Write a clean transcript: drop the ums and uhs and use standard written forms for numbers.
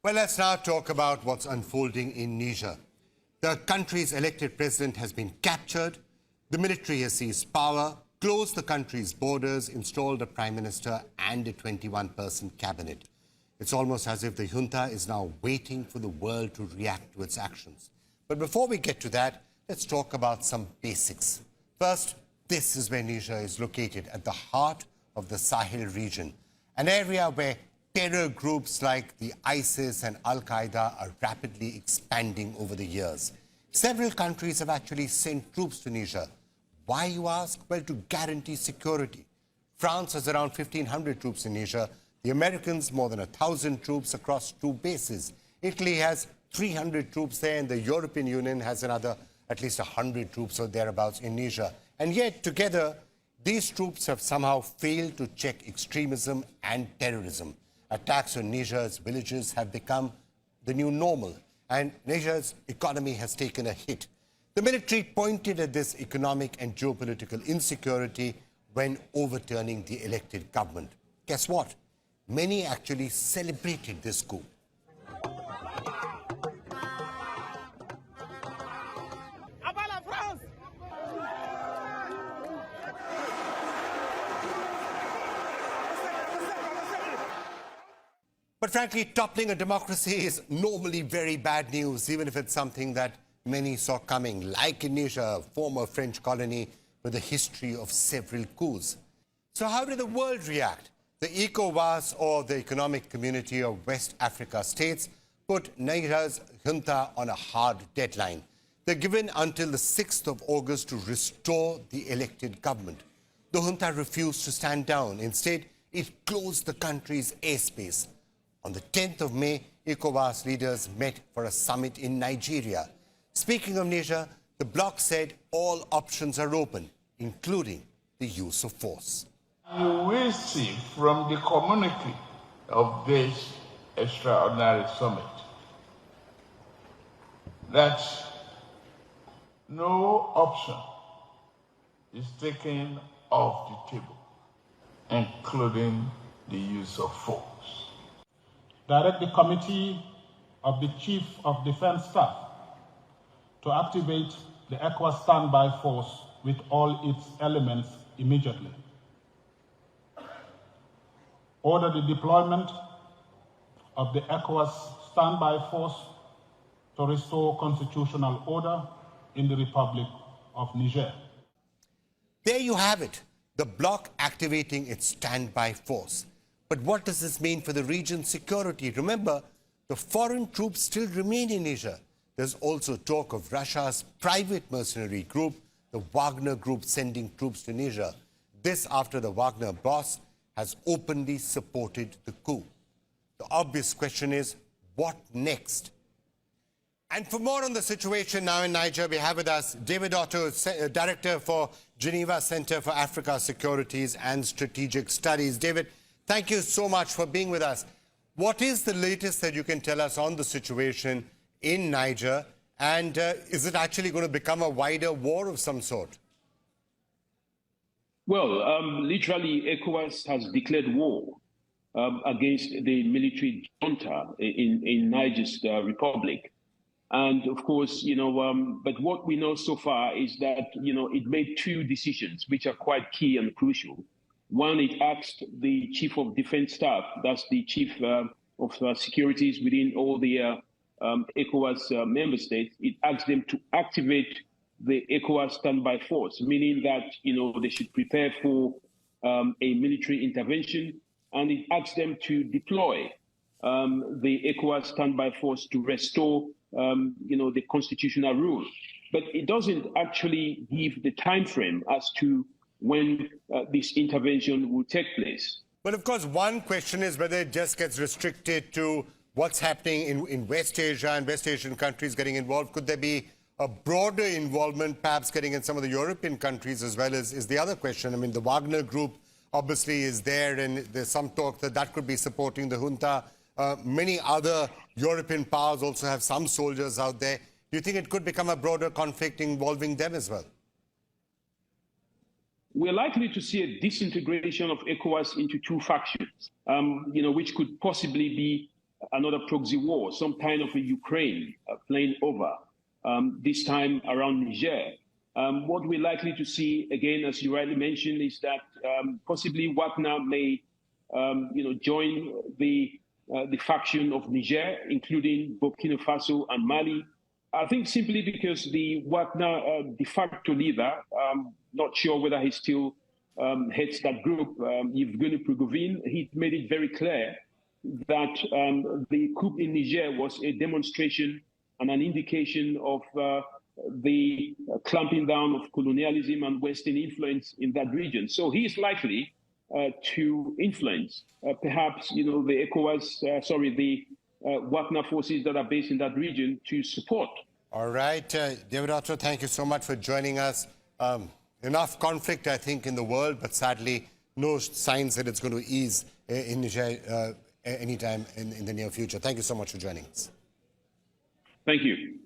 Well, let's now talk about what's unfolding in Niger. The country's elected president has been captured, the military has seized power, closed the country's borders, installed a prime minister and a 21-person cabinet. It's almost as if the junta is now waiting for the world to react to its actions. But before we get to that, let's talk about some basics. First, this is where Niger is located, at the heart of the Sahel region, an area where terror groups like the ISIS and Al-Qaeda are rapidly expanding over the years. Several countries have actually sent troops to Niger. Why, you ask? Well, to guarantee security. France has around 1,500 troops in Niger. The Americans, more than 1,000 troops across 2 bases. Italy has 300 troops there, and the European Union has another at least 100 troops or thereabouts in Niger. And yet, together, these troops have somehow failed to check extremism and terrorism. Attacks on Niger's villages have become the new normal, and Niger's economy has taken a hit. The military pointed at this economic and geopolitical insecurity when overturning the elected government. Guess what? Many actually celebrated this coup. But frankly, toppling a democracy is normally very bad news, even if it's something that many saw coming, like in Niger, a former French colony with a history of several coups. So how did the world react? The ECOWAS, or the Economic Community of West Africa States, put Niger's junta on a hard deadline. They're given until the 6th of August to restore the elected government. The junta refused to stand down. Instead, it closed the country's airspace. On the 10th of May, ECOWAS leaders met for a summit in Nigeria. Speaking of Niger, the bloc said all options are open, including the use of force. You will see from the communique of this extraordinary summit that no option is taken off the table, including the use of force. Direct the Committee of the Chief of Defense Staff to activate the ECOWAS standby force with all its elements immediately. Order the deployment of the ECOWAS standby force to restore constitutional order in the Republic of Niger. There you have it, the bloc activating its standby force. But what does this mean for the region's security? Remember, the foreign troops still remain in Niger. There's also talk of Russia's private mercenary group, the Wagner Group, sending troops to Niger. This after the Wagner boss has openly supported the coup. The obvious question is, what next? And for more on the situation now in Niger, we have with us David Otto, Director for Geneva Center for Africa Securities and Strategic Studies. David, thank you so much for being with us. What is the latest that you can tell us on the situation in Niger, and is it actually going to become a wider war of some sort? Well, literally, ECOWAS has declared war against the military junta in Niger's republic. And of course, but what we know so far is that, it made 2 decisions which are quite key and crucial. One, it asked the Chief of Defense Staff, that's the Chief of Securities within all the ECOWAS member states, it asked them to activate the ECOWAS standby force, meaning that, they should prepare for a military intervention, and it asked them to deploy the ECOWAS standby force to restore, the constitutional rule. But it doesn't actually give the time frame as to when this intervention will take place. But of course, one question is whether it just gets restricted to what's happening in West Asia and West Asian countries getting involved. Could there be a broader involvement, perhaps getting in some of the European countries as well, is the other question. I mean, the Wagner Group obviously is there, and there's some talk that that could be supporting the junta. Many other European powers also have some soldiers out there. Do you think it could become a broader conflict involving them as well? We're likely to see a disintegration of ECOWAS into 2 factions, which could possibly be another proxy war, some kind of a Ukraine playing over, this time around Niger. What we're likely to see, again, as you rightly mentioned, is that possibly Wagner may join the faction of Niger, including Burkina Faso and Mali. I think simply because the Wagner de facto leader, not sure whether he still heads that group, Yevgeny Prigozhin, he made it very clear that the coup in Niger was a demonstration and an indication of the clamping down of colonialism and Western influence in that region. So he is likely to influence perhaps the ECOWAS, the Wagner forces that are based in that region to support. All right, David Otto, thank you so much for joining us. Enough conflict, I think, in the world, but sadly, no signs that it's going to ease in Niger anytime in the near future. Thank you so much for joining us. Thank you.